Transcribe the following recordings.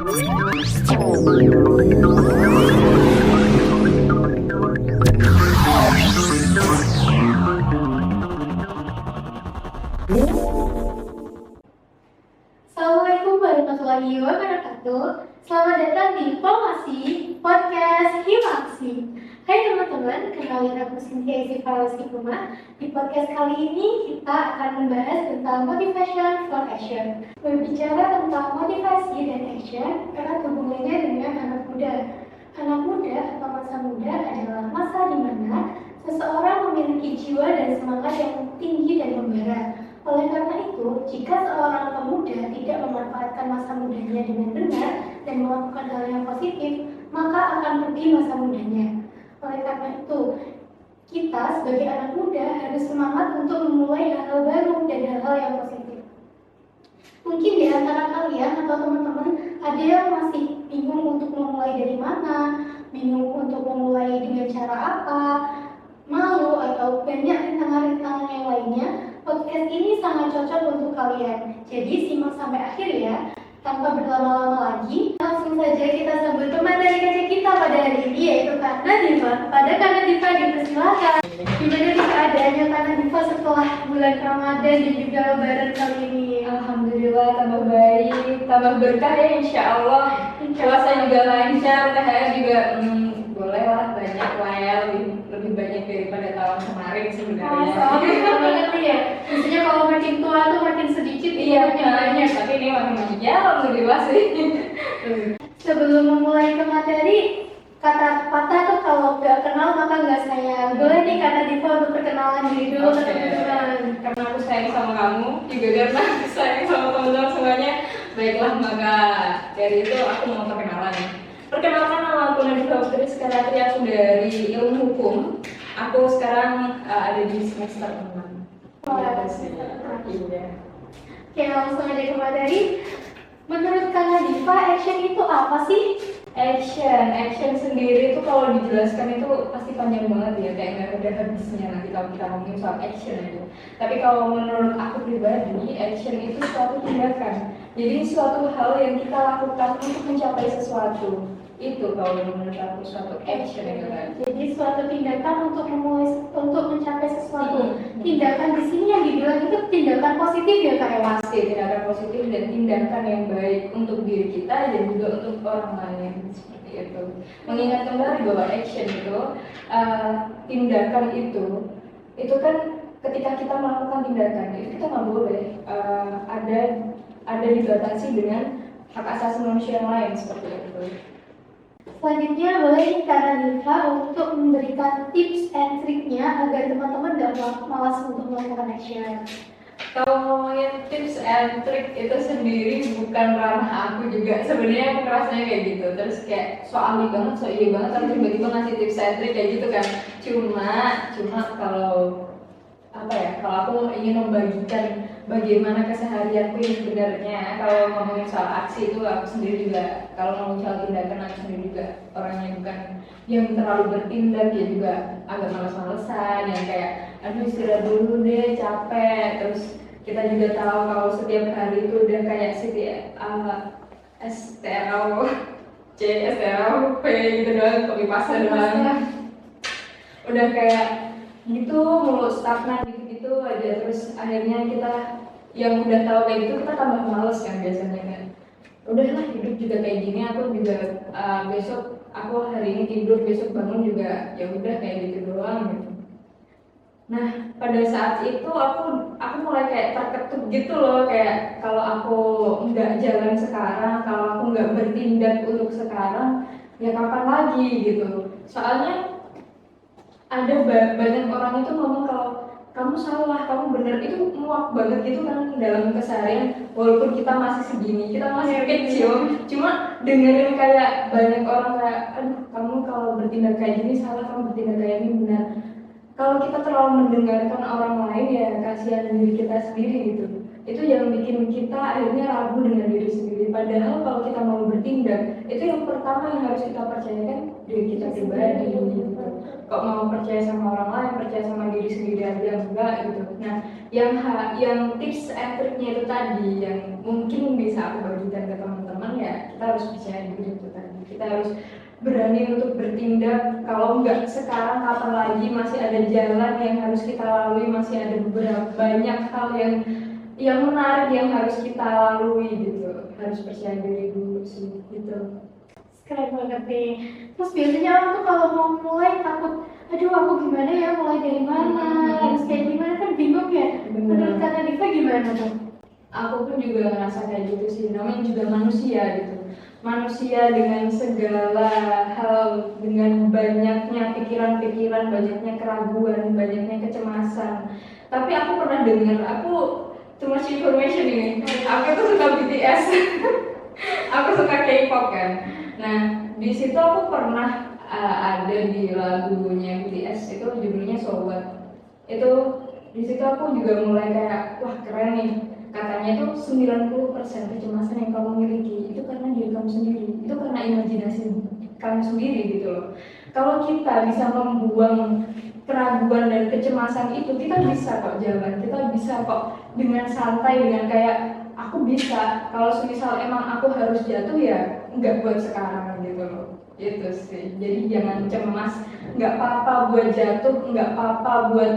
Assalamualaikum warahmatullahi wabarakatuh. Selamat datang di Informasi Podcast Himaksi. Hai teman-teman, kenalin aku Cynthia Izzy Kuma. Di podcast kali ini kita akan membahas tentang motivation for action. Berbicara tentang motivasi dan action erat hubungannya dengan anak muda. Anak muda atau masa muda adalah masa di mana seseorang memiliki jiwa dan semangat yang tinggi dan membara. Oleh karena itu, jika seorang pemuda tidak memanfaatkan masa mudanya dengan benar dan melakukan hal yang positif, maka akan rugi masa mudanya. Oleh karena itu, kita sebagai anak muda harus semangat untuk memulai hal-hal baru dan hal-hal yang positif. Mungkin di antara kalian atau teman-teman ada yang masih bingung untuk memulai dari mana, bingung untuk memulai dengan cara apa, malu atau banyak rintangan-rintangan yang lainnya. Podcast ini sangat cocok untuk kalian. Jadi simak sampai akhir ya. Tanpa berlama-lama lagi, langsung saja kita sambut teman dari kaca kita pada hari ini, yaitu Kak Nadifa. Pada Kak Nadifa dipersilakan. Gimana nih keadaannya Kak Nadifa setelah bulan Ramadan dan juga Lebaran kali ini? Alhamdulillah tambah baik, tambah berkah ya insya Allah. Puasa juga lancar, THR juga boleh lah, banyak lah ya, lebih banyak daripada tahun kemarin sebenarnya. Soalnya banget nih ya. Maksudnya kalau makin tua tuh makin sedikit. Iya banyak, tapi ini makin banyak ya, alhamdulillah sih. Sebelum memulai ke materi, kata patah tuh kalau gak kenal maka gak sayang. Boleh nih Kak Nadifa untuk perkenalan diri dulu ke teman-teman. Karena aku sayang sama kamu, juga karena aku sayang sama teman-teman semuanya. Baiklah, maka dari itu aku mau perkenalan. Perkenalkan, nama aku Nadifa Putri Skarati, aku dari Ilmu Hukum. Aku sekarang ada di semester 6. Iya. Oke, langsung aja ke materi. Menurut Kak Nadifa, action itu apa sih? Action sendiri itu kalau dijelaskan itu pasti panjang banget ya, kayak nggak ada habisnya nanti kalau kita ngomongin soal action itu. Tapi kalau menurut aku pribadi, action itu suatu tindakan. Jadi suatu hal yang kita lakukan untuk mencapai sesuatu. Itu kalau menurut aku suatu action itu kan. Jadi suatu tindakan untuk mencapai sesuatu. Tindakan di sini yang dibilang itu tindakan positif ya Kak Ewa? Pasti tindakan positif dan tindakan yang baik untuk diri kita dan juga untuk orang lain, seperti itu. Mengingat kembali bahwa action itu tindakan itu kan ketika kita melakukan tindakan itu kita nggak boleh ada dibatasi dengan hak asasi manusia yang lain, seperti itu. Selanjutnya boleh nih Kak Nadifa untuk memberikan tips and triknya agar teman-teman gak malas untuk melakukan action. Kalau ngomongin tips and trick itu sendiri bukan ranah aku juga. Sebenarnya aku ngerasanya kayak gitu. Terus kayak so ahli banget, so iya banget, tapi tiba-tiba ngasih tips and trick kayak gitu kan. Cuma kalau kalau aku ingin membagikan bagaimana keseharianku yang sebenarnya. Kalau ngomongin soal aksi itu aku sendiri juga, kalau ngomongin soal tindakan aku sendiri juga orangnya bukan yang terlalu bertindak, ya juga agak males-malesan yang kayak aduh istirahat dulu deh, capek. Terus kita juga tahu kalau setiap hari itu udah kayak STRO C, STRO P gitu doang, kopi pasta doang. Udah kayak gitu mulu, stagnan gitu aja. Terus akhirnya kita yang udah tahu kayak gitu kita tambah males kan biasanya kan. Udahlah, hidup juga kayak gini, aku juga besok aku hari ini tidur, besok bangun juga ya udah kayak gitu doang gitu. Nah, pada saat itu aku mulai kayak terketuk gitu loh, kayak kalau aku nggak jalan sekarang, kalau aku nggak bertindak untuk sekarang, ya kapan lagi gitu. Soalnya ada banyak orang itu ngomong kalau kamu salah, kamu bener, itu muak banget gitu kan dalam keseharian. Walaupun kita masih segini, kita masih kecil, cuma dengerin kayak banyak orang kayak aduh kamu kalau bertindak kayak gini salah, kamu bertindak kayak ini benar. Kalau kita terlalu mendengarkan orang lain ya kasihan diri kita sendiri gitu. Itu yang bikin kita akhirnya ragu dengan diri sendiri. Padahal kalau kita mau bertindak, itu yang pertama yang harus kita percayakan diri kita pribadi gitu. Kok mau percaya sama orang lain, percaya sama diri sendiri aja enggak gitu. Nah, yang tips and triknya itu tadi yang mungkin bisa aku bagikan ke teman-teman teman-teman ya kita harus percaya diri itu tadi. Kita harus berani untuk bertindak. Kalau nggak sekarang kapan lagi, masih ada jalan yang harus kita lalui, masih ada beberapa banyak hal yang menarik yang harus kita lalui gitu. Harus percaya diri dulu sih gitu. Keren banget nih. Terus biasanya orang tuh kalau mau mulai takut, aduh aku gimana ya, mulai dari mana, harus kayak gimana, kan bingung ya. Menurut Kak Diva gimana tuh? Aku pun juga ngerasa kayak gitu sih, namanya juga manusia gitu. Manusia dengan segala hal, dengan banyaknya pikiran-pikiran, banyaknya keraguan, banyaknya kecemasan. Tapi aku pernah dengar, aku too much information ini, aku tuh suka BTS. Aku suka K-pop kan. Nah, di situ aku pernah ada di lagunya BTS itu judulnya So What. Itu di situ aku juga mulai kayak wah keren nih. Katanya itu 90% kecemasan yang kamu miliki itu karena diri kamu sendiri. Itu karena imajinasi kamu sendiri gitu loh. Kalau kita bisa membuang keraguan dan kecemasan itu, kita bisa kok jalan. Kita bisa kok dengan santai, dengan kayak aku bisa. Kalau semisal emang aku harus jatuh ya nggak buat sekarang gitu loh. Itu sih. Jadi jangan cemas. Nggak apa-apa buat jatuh, nggak apa-apa buat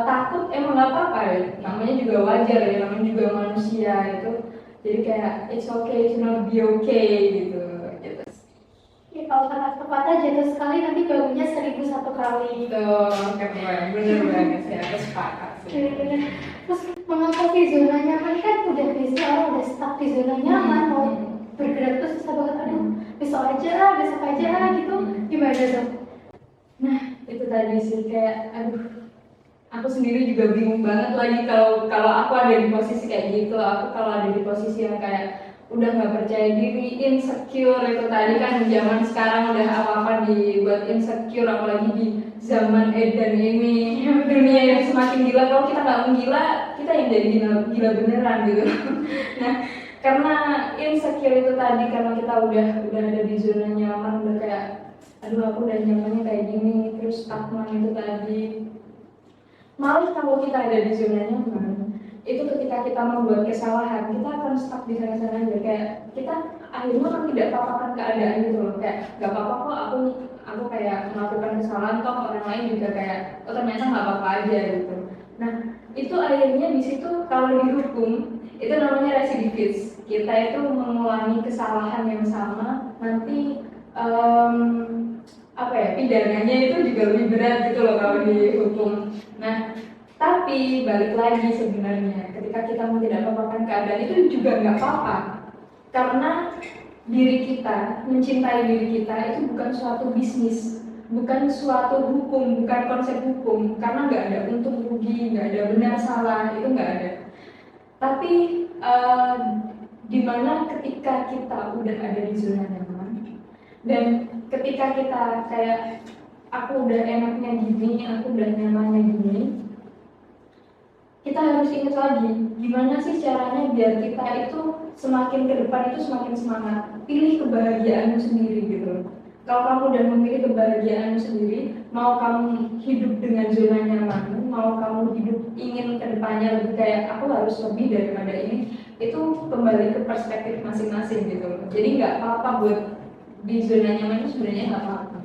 takut, emang nggak apa-apa ya. Namanya juga wajar ya, namanya juga manusia itu. Jadi kayak it's okay to not be okay gitu. Gitu. Ya kalau kata pepatah jatuh sekali nanti bangunnya 1001 kali. Tuh, keren, bener banget sih, aku sepakat sih. Terus mengatasi zona nyaman kan udah biasa orang udah stuck di zona nyaman, mau bergerak tuh susah banget, aduh besok aja gitu. Gimana tuh? Nah itu tadi sih kayak aduh, aku sendiri juga bingung banget lagi kalau aku ada di posisi kayak gitu. Aku kalau ada di posisi yang kayak udah nggak percaya diri, insecure, itu tadi kan zaman sekarang udah apa-apa dibuat insecure, apalagi di zaman edan ini dunia yang semakin gila. Kalau kita nggak menggila, kita yang jadi gila beneran gitu. Nah karena insecure itu tadi, karena kita udah ada di zona nyaman, udah kayak aduh aku udah nyamannya kayak gini, terus stagnan itu tadi. Malah kalau kita ada di zona nyaman, itu ketika kita membuat kesalahan, kita akan stuck di sana-sana aja. Kayak kita akhirnya kan tidak apa-apakan keadaan gitu loh. Kayak gak apa-apa kok aku kayak melakukan kesalahan, toh orang lain juga kayak oh ternyata gak apa-apa aja gitu. Nah itu akhirnya di situ kalau dihukum itu namanya residivis. Kita itu mengulangi kesalahan yang sama, nanti apa ya, pidananya itu juga lebih berat gitu loh kalau dihukum. Nah tapi balik lagi sebenarnya ketika kita mau tidak apa-apakan keadaan itu juga nggak apa-apa, karena diri kita, mencintai diri kita itu bukan suatu bisnis, bukan suatu hukum, bukan konsep hukum, karena nggak ada untung rugi, nggak ada benar salah, itu nggak ada. Tapi dimana ketika kita udah ada di zona nyaman dan ketika kita kayak aku udah enaknya gini, aku udah nyamannya gini, kita harus ingat lagi gimana sih caranya biar kita itu semakin ke depan itu semakin semangat. Pilih kebahagiaanmu sendiri gitu. Kalau kamu udah memilih kebahagiaanmu sendiri, mau kamu hidup dengan zona nyamanmu, mau kamu hidup ingin ke depannya lebih kayak aku harus lebih daripada ini, itu kembali ke perspektif masing-masing gitu. Jadi nggak apa-apa buat di zona nyaman itu sebenarnya nggak apa-apa.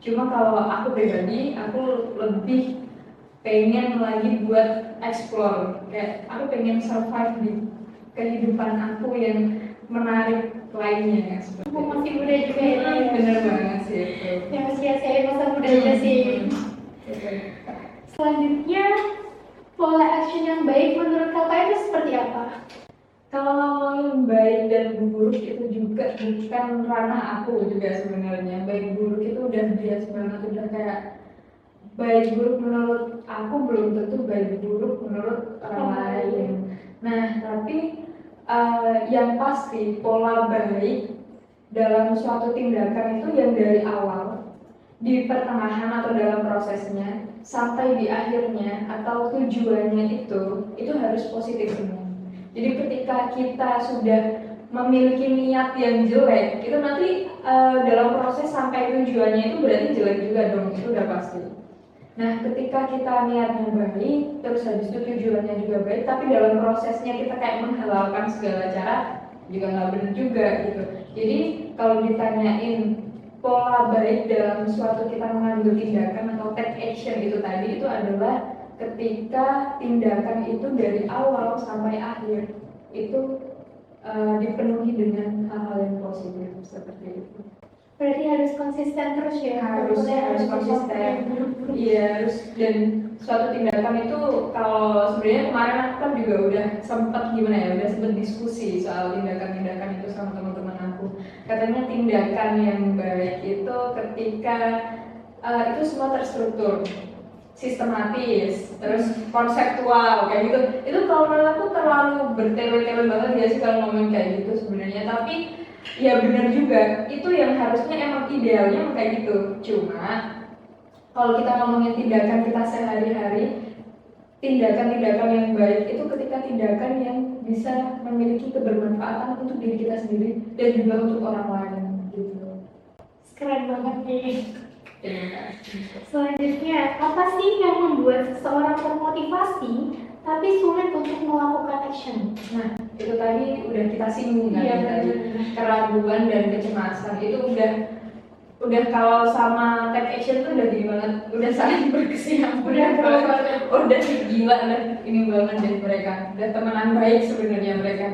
Cuma kalau aku pribadi, aku lebih pengen lagi buat explore, kayak aku pengen survive di kehidupan aku yang menarik lainnya. Aku masih muda juga ya. Bener banget sih itu. Yang sia-siain masa mudanya sih. Selanjutnya, pola action yang baik menurut kakak itu seperti apa? Kalau ngomongin baik dan buruk itu juga bukan ranah aku juga sebenarnya. Baik buruk itu udah biasa banget, udah kayak baik buruk menurut aku belum tentu baik buruk menurut orang lain. Nah tapi yang pasti pola baik dalam suatu tindakan itu yang dari awal, di pertengahan atau dalam prosesnya, sampai di akhirnya atau tujuannya itu harus positif semua. Jadi ketika kita sudah memiliki niat yang jelek, itu nanti dalam proses sampai tujuannya itu berarti jelek juga dong, itu udah pasti. Nah ketika kita niatnya baik, terus habis itu tujuannya juga baik, tapi dalam prosesnya kita kayak menghalalkan segala cara, juga nggak benar juga gitu. Jadi kalau ditanyain pola baik dalam suatu kita mengambil tindakan atau take action itu tadi, itu adalah ketika tindakan itu dari awal sampai akhir itu dipenuhi dengan hal-hal yang positif seperti itu. Berarti harus konsisten terus ya? Harus konsisten. Iya, harus. Dan suatu tindakan itu kalau sebenarnya kemarin aku kan juga udah sempat udah sempat diskusi soal tindakan-tindakan itu sama teman-teman aku. Katanya tindakan yang baik itu ketika itu semua terstruktur, sistematis, terus konseptual kayak gitu. Itu kalau menurut aku terlalu bertele-tele banget ya sih kalau ngomong kayak gitu sebenarnya. Tapi ya benar juga, itu yang harusnya emang idealnya kayak gitu. Cuma kalau kita ngomongin tindakan kita sehari-hari, tindakan-tindakan yang baik itu ketika tindakan yang bisa memiliki kebermanfaatan untuk diri kita sendiri dan juga untuk orang lain gitu. Keren banget nih. Terima kasih. Selanjutnya, apa sih yang membuat seseorang termotivasi tapi sulit untuk melakukan action? Nah, itu tadi udah kita singgung kan, Iya, tadi benar. keraguan dan kecemasan itu udah kalau sama take action tuh udah gini banget, udah saling berkesinambungan banget, udah gila lah ini banget deh mereka, udah temenan baik sebenarnya mereka.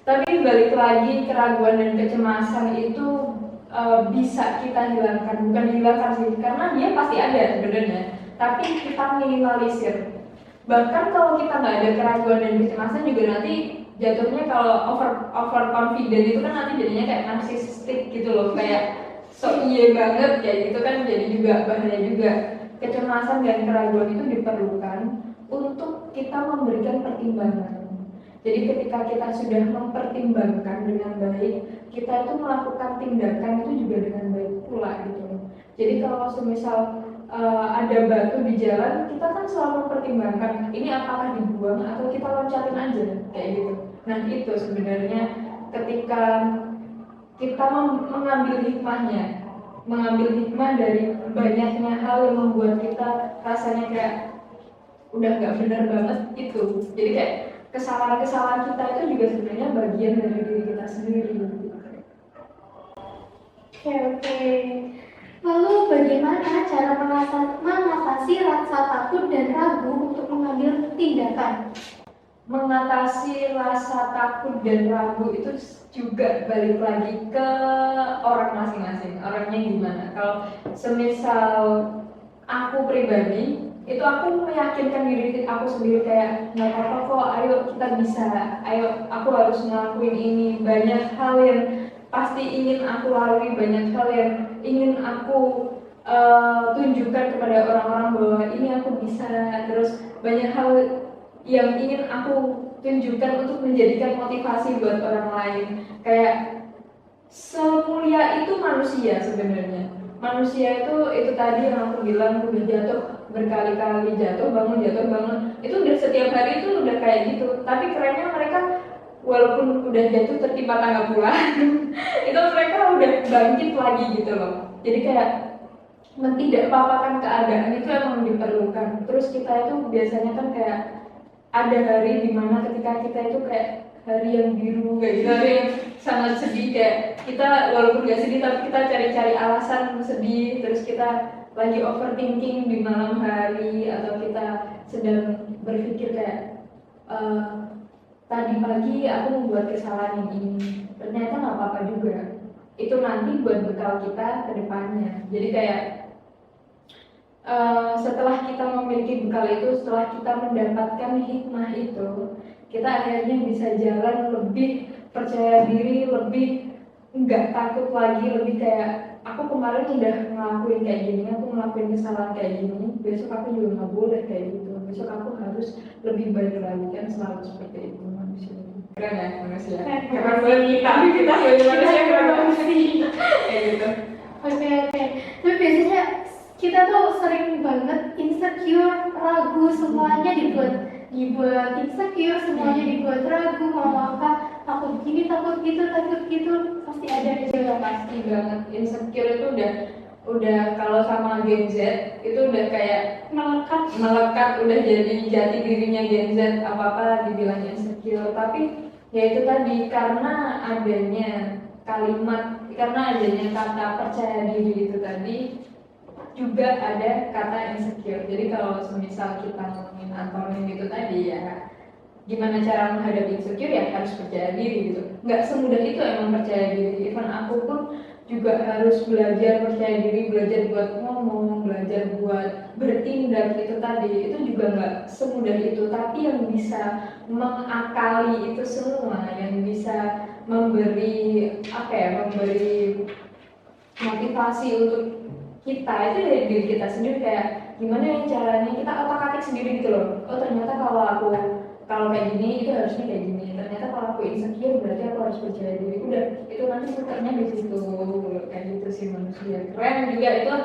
Tapi balik lagi, keraguan dan kecemasan itu bisa kita hilangkan, bukan hilangkan sih, karena dia pasti ada sebenarnya, tapi kita minimalisir. Bahkan kalau kita nggak ada keraguan dan kecemasan juga nanti jatuhnya kalau over confident itu kan nanti jadinya kayak narsistik gitu loh, kayak so iya banget kayak gitu kan, jadi juga bahaya juga. Kecemasan dan keraguan itu diperlukan untuk kita memberikan pertimbangan. Jadi ketika kita sudah mempertimbangkan dengan baik, kita itu melakukan tindakan itu juga dengan baik pula gitu. Jadi kalau semisal ada batu di jalan, kita kan selalu mempertimbangkan ini apakah dibuang atau kita loncatin aja kayak gitu. Nah itu sebenarnya ketika kita mengambil hikmah dari banyaknya hal yang membuat kita rasanya kayak udah nggak benar banget itu. Jadi kayak kesalahan-kesalahan kita itu juga sebenarnya bagian dari diri kita sendiri. Oke. Lalu bagaimana cara mengatasi rasa takut dan ragu untuk mengambil tindakan? Mengatasi rasa takut dan ragu itu juga balik lagi ke orang masing-masing, orangnya gimana. Kalau semisal aku pribadi, itu aku meyakinkan diri aku sendiri kayak nggak apa-apa kok, ayo kita bisa, ayo aku harus ngelakuin ini. Banyak hal yang pasti ingin aku lalui, banyak hal yang ingin aku tunjukkan kepada orang-orang bahwa ini aku bisa. Terus banyak hal yang ingin aku tunjukkan untuk menjadikan motivasi buat orang lain. Kayak semulia itu manusia sebenarnya. Manusia itu tadi yang aku bilang udah jatuh berkali-kali, jatuh bangun. Itu udah setiap hari itu udah kayak gitu. Tapi kerennya mereka walaupun udah jatuh tertimpa tangga pula, itu mereka udah bangkit lagi gitu loh. Jadi kayak tidak apa-apakan keadaan itu emang diperlukan. Terus kita itu biasanya kan kayak ada hari dimana ketika kita itu kayak hari yang biru kayak gitu, hari yang sangat sedih, kayak kita walaupun gak sedih tapi kita cari-cari alasan sedih. Terus kita lagi overthinking di malam hari, atau kita sedang berpikir kayak tadi pagi aku membuat kesalahan yang ini, ternyata nggak apa-apa juga. Itu nanti buat bekal kita ke depannya. Jadi kayak setelah kita memiliki bekal itu, setelah kita mendapatkan hikmah itu, kita akhirnya bisa jalan lebih percaya diri, lebih nggak takut lagi, lebih kayak aku kemarin udah ngelakuin kayak gini, aku ngelakuin kesalahan kayak gini, besok aku juga nggak boleh kayak gitu, besok aku harus lebih baik lagi. Kan selalu seperti itu manusia. Keren ya manusia. Keren banget kita sebagai manusia keren banget sih. Kayak gitu. Oke. Tapi biasanya kita tuh sering banget insecure, ragu, semuanya dibuat insecure, semuanya dibuat ragu, mau apa, takut gini, takut gitu, pasti ada aja. Pasti banget. Insecure itu udah kalau sama Gen Z itu udah kayak melekat, udah jadi jati dirinya Gen Z, apa-apa dibilang insecure. Tapi Yaitu tadi karena adanya kata percaya diri itu tadi, juga ada kata insecure. Jadi kalau semisal kita ngomongin antonim itu tadi ya, gimana cara menghadapi insecure ya harus percaya diri gitu. Nggak semudah itu emang percaya diri. Even aku pun juga harus belajar percaya diri, belajar buat ngomong, belajar buat bertindak itu tadi. Itu juga nggak semudah itu. Tapi yang bisa mengakali itu semua, yang bisa memberi memberi motivasi untuk kita itu dari diri kita sendiri, kayak gimana yang caranya kita otak-atik sendiri gitu loh. Oh ternyata kalau kayak gini itu harusnya kayak gini, ternyata kalau aku insecure berarti aku harus percaya diri. Udah, itu nanti putarnya di situ. Kayak gitu sih manusia. Keren juga itu.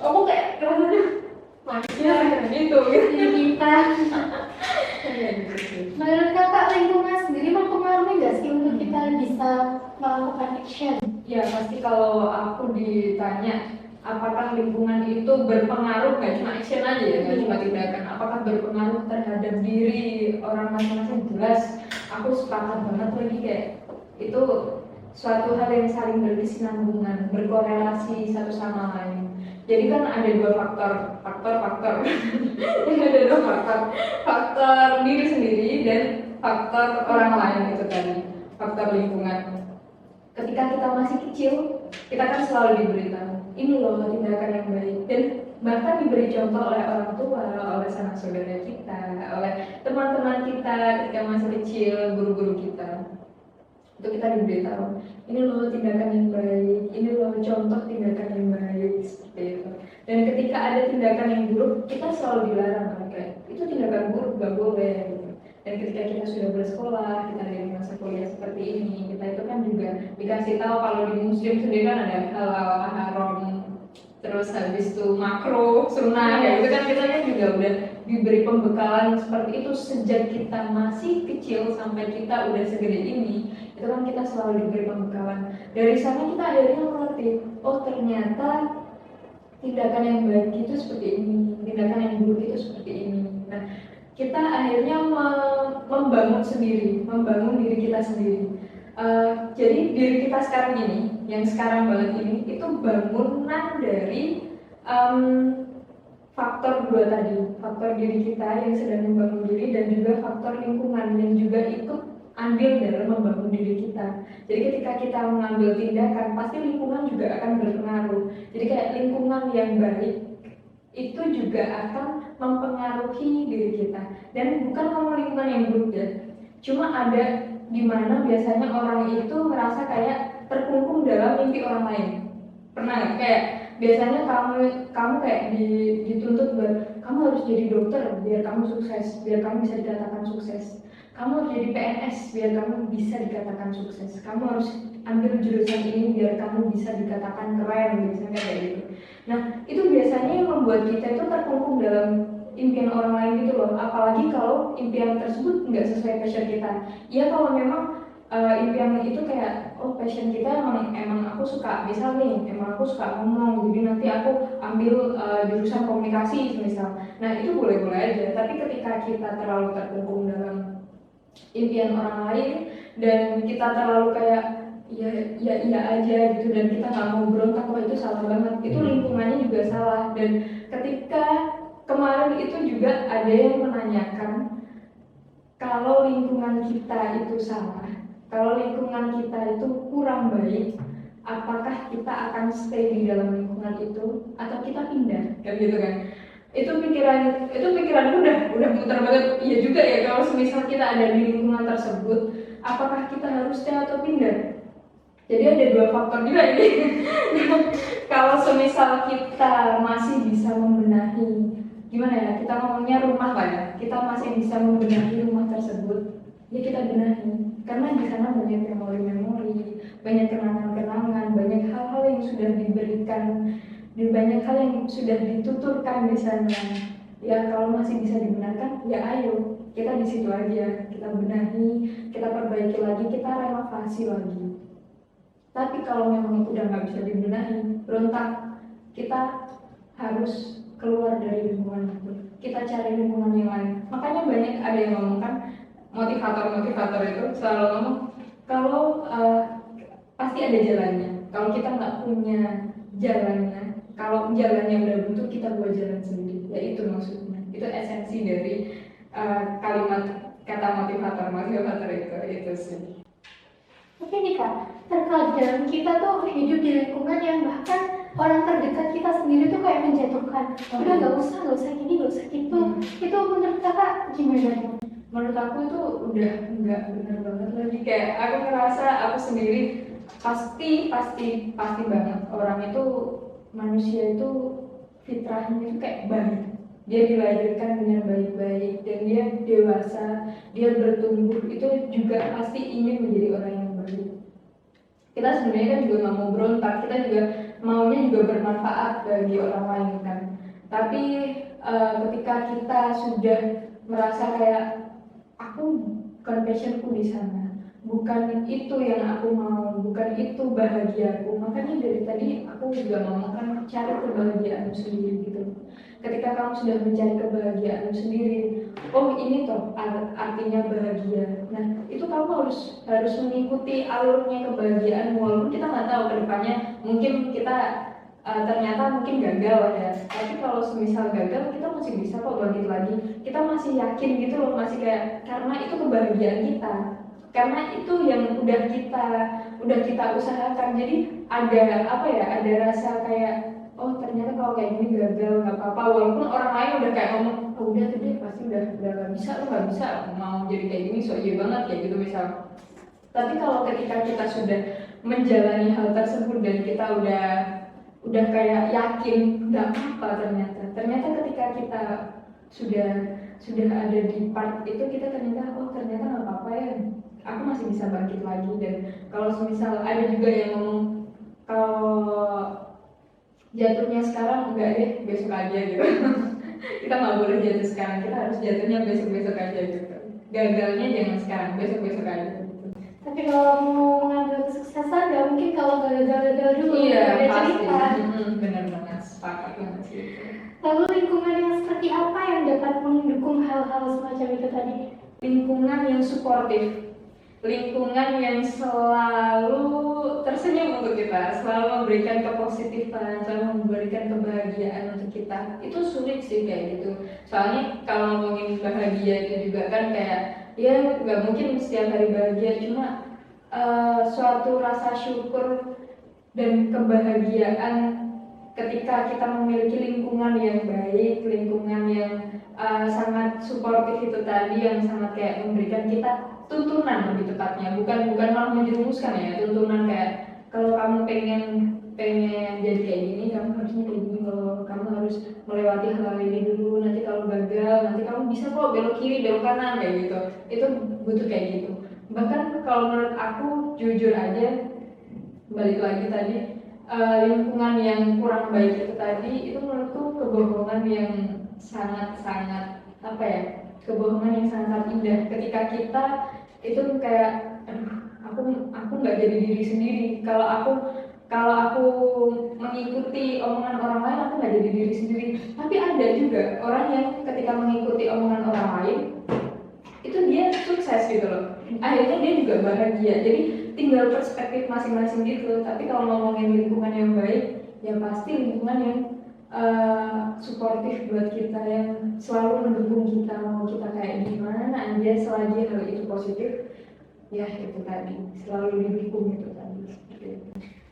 Aku kayak rasanya manusia gitu kita. kayak gitu sih. Menurut kakak lingkungan sendiri mempengaruhi nggak sih untuk kita bisa melakukan action? Ya pasti kalau aku ditanya apakah lingkungan itu berpengaruh, nggak cuma action aja ya, nggak cuma tindakan, apakah berpengaruh terhadap diri orang masing-masing, jelas aku sepakat banget lagi, kayak itu suatu hal yang saling berkesinambungan, berkorelasi satu sama lain. Jadi kan ada dua faktor jadi ada dua faktor diri sendiri dan faktor orang lain itu tadi, faktor lingkungan. Ketika kita masih kecil, kita kan selalu diberitahu, ini loh tindakan yang baik, dan bahkan diberi contoh oleh orang tua, oleh sanak saudara kita, oleh teman-teman kita ketika masih kecil, guru-guru kita. Itu kita diberitahu, ini loh tindakan yang baik, ini loh contoh tindakan yang baik, seperti itu. Dan ketika ada tindakan yang buruk, kita selalu dilarang, kayak itu tindakan buruk, gak boleh gitu. Dan ketika kita sudah bersekolah, kita ada di masa kuliah seperti ini, kita itu kan juga dikasih tahu kalau di muslim sendiri kan ada halal, haram, terus habis itu makruh, sunnah, kayak gitu kan kita kan juga udah diberi pembekalan seperti itu sejak kita masih kecil sampai kita udah segede ini. Itu kan kita selalu diberi pembekalan. Dari sana kita akhirnya mengerti, oh ternyata tindakan yang baik itu seperti ini, tindakan yang buruk itu seperti ini. Nah, kita akhirnya membangun diri kita sendiri. Jadi diri kita sekarang ini, yang sekarang banget ini, itu bangunan dari faktor dua tadi, faktor diri kita yang sedang membangun diri, dan juga faktor lingkungan yang juga ikut andil dalam membangun diri kita. Jadi ketika kita mengambil tindakan, pasti lingkungan juga akan berpengaruh. Jadi kayak lingkungan yang baik itu juga akan mempengaruhi diri kita. Dan bukan ngomong lingkungan yang buruk ya, cuma ada dimana biasanya orang itu merasa kayak terkungkung dalam mimpi orang lain. Pernah nggak? Kayak biasanya kamu kayak dituntut buat kamu harus jadi dokter biar kamu sukses, biar kamu bisa dikatakan sukses. Kamu harus jadi PNS biar kamu bisa dikatakan sukses. Kamu harus ambil jurusan ini biar kamu bisa dikatakan keren, misalnya kayak gitu. Nah, itu biasanya yang membuat kita itu terkungkung dalam impian orang lain gitu loh. Apalagi kalau impian tersebut nggak sesuai passion kita. Ya kalau memang impian itu kayak, oh passion kita emang aku suka, misal nih, emang aku suka ngomong, jadi nanti aku ambil jurusan komunikasi misal. Nah itu boleh-boleh aja. Tapi ketika kita terlalu terkungkung dalam impian orang lain dan kita terlalu kayak iya aja gitu, dan kita nggak mau berontak, wah itu salah banget. Itu lingkungannya juga salah. Dan ketika kemarin itu juga ada yang menanyakan, kalau lingkungan kita itu salah, kalau lingkungan kita itu kurang baik, apakah kita akan stay di dalam lingkungan itu atau kita pindah, kan gitu kan? Itu pikiran udah muter banget. Iya juga ya, kalau semisal kita ada di lingkungan tersebut, apakah kita harus stay atau pindah? Jadi ada dua faktor juga ini. Kalau semisal kita masih bisa membenahi, gimana ya, kita ngomongnya rumah lah ya, kita masih bisa membenahi rumah tersebut, ya kita benahi. Karena di sana banyak memori-memori, banyak kenangan-kenangan, banyak hal-hal yang sudah diberikan, dan banyak hal yang sudah dituturkan di sana. Ya kalau masih bisa dibenarkan, ya ayo kita di situ aja, kita benahi, kita perbaiki lagi, kita renovasi lagi. Tapi kalau memang itu udah nggak bisa dibenahi, berontak, kita harus keluar dari lingkungan itu. Kita cari lingkungan yang lain. Makanya banyak ada yang ngomong kan, motivator itu selalu ngomong kalau pasti ada jalannya. Kalau kita nggak punya jalannya, kalau jalannya udah buntu kita buat jalan sendiri. Ya itu maksudnya. Itu esensi dari kalimat kata motivator itu sih. Oke nih Kak, terkadang kita tuh hidup di lingkungan yang bahkan orang terdekat kita sendiri tuh kayak menjatuhkan. Udah nggak usah gini, nggak usah gitu. Itu menurut Kakak gimana? Menurut aku itu udah nggak benar banget lagi. Kayak aku ngerasa aku sendiri pasti banget orang itu, manusia itu fitrahnya itu kayak baik. Dia dilahirkan dengan baik-baik dan dia dewasa, dia bertumbuh itu juga pasti ingin menjadi orang yang baik. Kita sebenarnya kan juga nggak mau berontak, kita juga maunya juga bermanfaat bagi orang lain kan. Tapi ketika kita sudah merasa kayak aku bukan passionku di sana, bukan itu yang aku mau, bukan itu bahagiaku, makanya dari tadi aku juga ngomong kan cari kebahagiaanmu sendiri gitu. Ketika kamu sudah mencari kebahagiaanmu sendiri, oh ini toh artinya bahagia. Nah itu kamu harus mengikuti alurnya kebahagiaan, walaupun kita nggak tahu kedepannya mungkin kita ternyata mungkin gagal ya. Tapi kalau semisal gagal kita masih bisa kok bangkit lagi. Kita masih yakin gitu loh, masih kayak karena itu kebahagiaan kita. Karena itu yang udah kita usahakan. Jadi ada rasa kayak oh ternyata kalau kayak gini gagal nggak apa-apa, walaupun orang lain udah kayak ngomong oh, udah tuh deh pasti udah nggak bisa, lo nggak bisa mau jadi kayak gini, so iya banget kayak gitu misal. Tapi kalau ketika kita sudah menjalani hal tersebut dan kita udah kayak yakin nggak apa ternyata ketika kita sudah ada di part itu kita ternyata nggak apa-apa ya, aku masih bisa bangkit lagi. Dan kalau misal ada juga yang ngomong kalau jatuhnya sekarang enggak deh besok aja gitu. Kita nggak boleh jatuh sekarang, kita harus jatuhnya besok aja gitu. Gagalnya jangan sekarang, besok aja gitu. Tapi kalau mau mengambil kesuksesan nggak mungkin kalau gagal dulu. Iya pasti. Benar banget, sepakat banget sih. Lalu lingkungan yang seperti apa yang dapat mendukung hal-hal semacam itu tadi? Lingkungan yang suportif, lingkungan yang selalu tersenyum untuk kita, selalu memberikan kepositifan, selalu memberikan kebahagiaan untuk kita. Itu sulit sih kayak gitu. Soalnya kalau ngomongin bahagia itu juga kan kayak ya nggak mungkin setiap hari bahagia, cuma suatu rasa syukur dan kebahagiaan ketika kita memiliki lingkungan yang baik, lingkungan yang sangat suportif itu tadi, yang sangat kayak memberikan kita tuntunan lebih tepatnya, bukan malah menjerumuskan ya, tuntunan kayak kalau kamu pengen jadi kayak gini, kamu harusnya kayak gini loh, kamu harus melewati hal ini dulu, nanti kalau gagal, nanti kamu bisa kok belok kiri, belok kanan kayak gitu. Itu butuh kayak gitu. Bahkan kalau menurut aku jujur aja, balik lagi tadi, lingkungan yang kurang baik itu tadi, itu menurutku kebohongan yang sangat kebohongan yang sangat indah. Ketika kita itu kayak aku nggak jadi diri sendiri, kalau aku mengikuti omongan orang lain, aku nggak jadi diri sendiri. Tapi ada juga orang yang ketika mengikuti omongan orang lain itu dia sukses gitu loh, akhirnya dia juga bahagia. Jadi tinggal perspektif masing-masing gitu. Tapi kalau ngomongin lingkungan yang baik, ya pasti lingkungan yang suportif buat kita, yang selalu mendukung kita, mau kita kayak gimana aja selagi hal itu positif, ya itu tadi, selalu didukung itu tadi.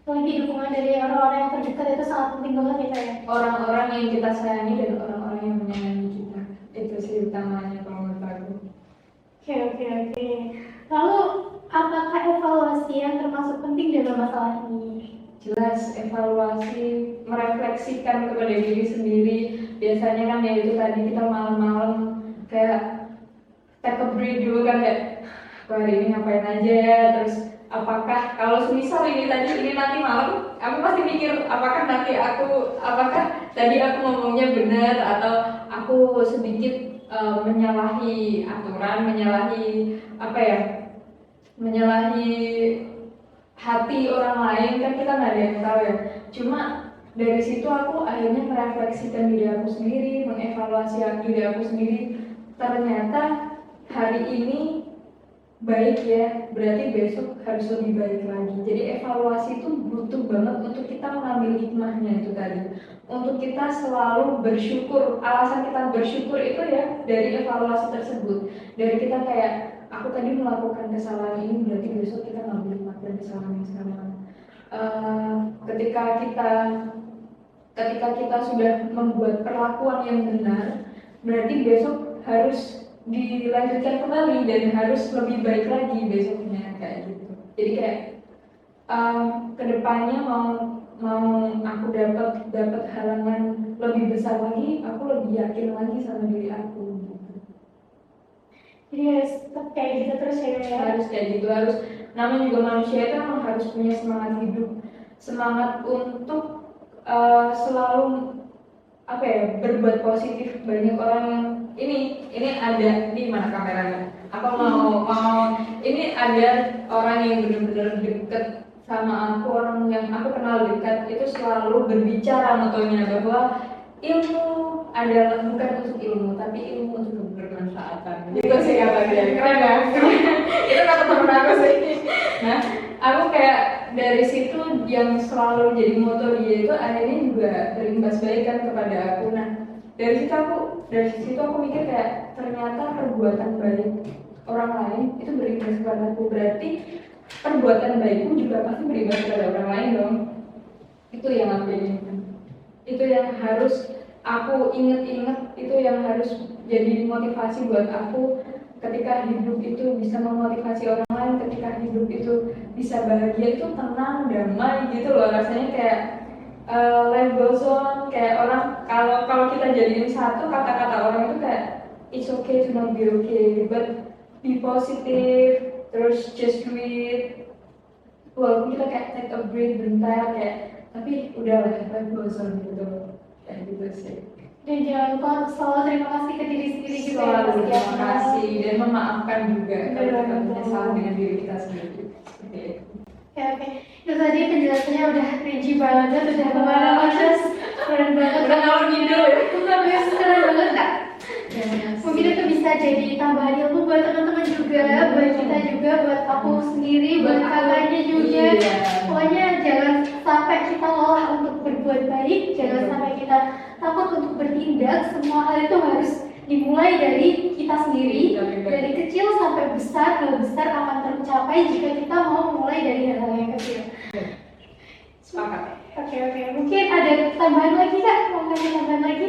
Lagi dukungan dari orang-orang yang terdekat itu sangat penting banget ya. Orang-orang yang kita sayangi dan orang-orang yang menyayangi kita, itu sih utamanya kalau menurut aku. Oke. Lalu apakah evaluasi yang termasuk penting dalam masalah ini? Jelas, evaluasi, merefleksikan kepada diri sendiri. Biasanya kan ya itu tadi, kita malam-malam kayak take a break dulu kan, kayak hari ini ngapain aja ya, terus apakah kalau semisal ini nanti malam aku pasti mikir apakah tadi aku ngomongnya benar atau aku sedikit menyalahi aturan, menyalahi hati orang lain, kan kita nggak ada yang tahu ya. Cuma dari situ aku akhirnya merefleksikan diri aku sendiri, mengevaluasi diri aku sendiri. Ternyata hari ini baik ya, berarti besok harus lebih baik lagi. Jadi evaluasi itu butuh banget untuk kita mengambil hikmahnya itu tadi. Untuk kita selalu bersyukur, alasan kita bersyukur itu ya dari evaluasi tersebut. Dari kita kayak, aku tadi melakukan kesalahan ini, berarti besok kita ngambil hikmah dari kesalahan yang sama. Ketika kita sudah membuat perlakuan yang benar, berarti besok harus dilanjutkan kembali dan harus lebih baik lagi besoknya kayak gitu. Jadi kayak kedepannya mau aku dapat halangan lebih besar lagi, aku lebih yakin lagi sama diri aku. Jadi harus tetap kayak gitu terus ya. Harus kayak gitu, harus. Namanya juga manusia itu emang harus punya semangat hidup, semangat untuk selalu apa ya, berbuat positif. Banyak orang yang ini ada di mana kameranya, aku mau ini ada orang yang benar-benar deket sama aku, orang yang aku kenal dekat, itu selalu berbicara motonya bahwa ilmu adalah bukan untuk ilmu tapi ilmu untuk kebermanfaatan. Itu sih kata dia, keren ya. Itu kata temen aku sih. Nah, aku kayak dari situ yang selalu jadi moto dia itu akhirnya juga berimbas baik kan kepada aku. Nah, dari situ aku mikir kayak ternyata perbuatan baik orang lain itu berimbas kepada aku, berarti perbuatan baikku juga pasti berimbas kepada orang lain dong. Itu yang aku inginkan, itu yang harus aku inget-inget, itu yang harus jadi motivasi buat aku ketika hidup itu bisa memotivasi orang lain, ketika hidup itu bisa bahagia, itu tenang, damai gitu loh rasanya, kayak life goes on. Kayak orang, kalau kita jadiin satu kata-kata orang itu kayak it's okay to not be okay, but be positive, terus just do it. Walaupun kita kayak take a break bentar, kayak tapi udahlah, life goes on gitu, kayak gitu sih. Dan jangan lupa untuk selalu terima kasih ke diri sendiri juga. Selalu terima kasih dan memaafkan juga kalau kita punya salah dengan diri kita sendiri. Seperti itu. Oke. Itu tadi penjelasannya udah rinci banget, udah kemana-mana, keren banget. Udah ngalor ngidul ya. Bukan biasa, keren banget kak. Mungkin itu bisa jadi tambahan ilmu buat teman-teman juga, buat kita juga, buat aku sendiri, buat kakaknya juga. Iya. Pokoknya jangan sampai kita lelah untuk berbuat baik, jangan sampai kita takut untuk bertindak. Semua hal itu harus dimulai dari kita sendiri, dari kecil sampai besar. Hal besar akan tercapai jika kita mau mulai dari hal-hal yang kecil. Sepakat. Oke. Mungkin ada tambahan lagi kak? Mau ngasih tambahan lagi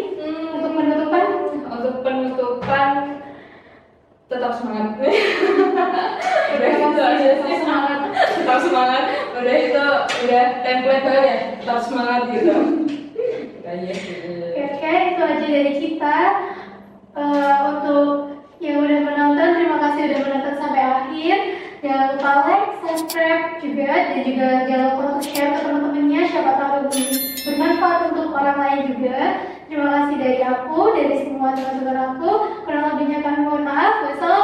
untuk penutupan? Untuk penutupan, tetap semangat. Udah itu aja sih. Tetap semangat. Udah itu udah template banget ya. Tetap semangat gitu. Oke, itu aja dari kita. Untuk yang udah menonton, terima kasih udah menonton sampai akhir. Jangan lupa like, subscribe juga, dan juga jangan lupa untuk share ke teman-temannya, siapa tahu bermanfaat untuk orang lain juga. Terima kasih dari aku, dari semua teman-teman aku. Kurang lebihnya kami mohon maaf. Wassalamualaikum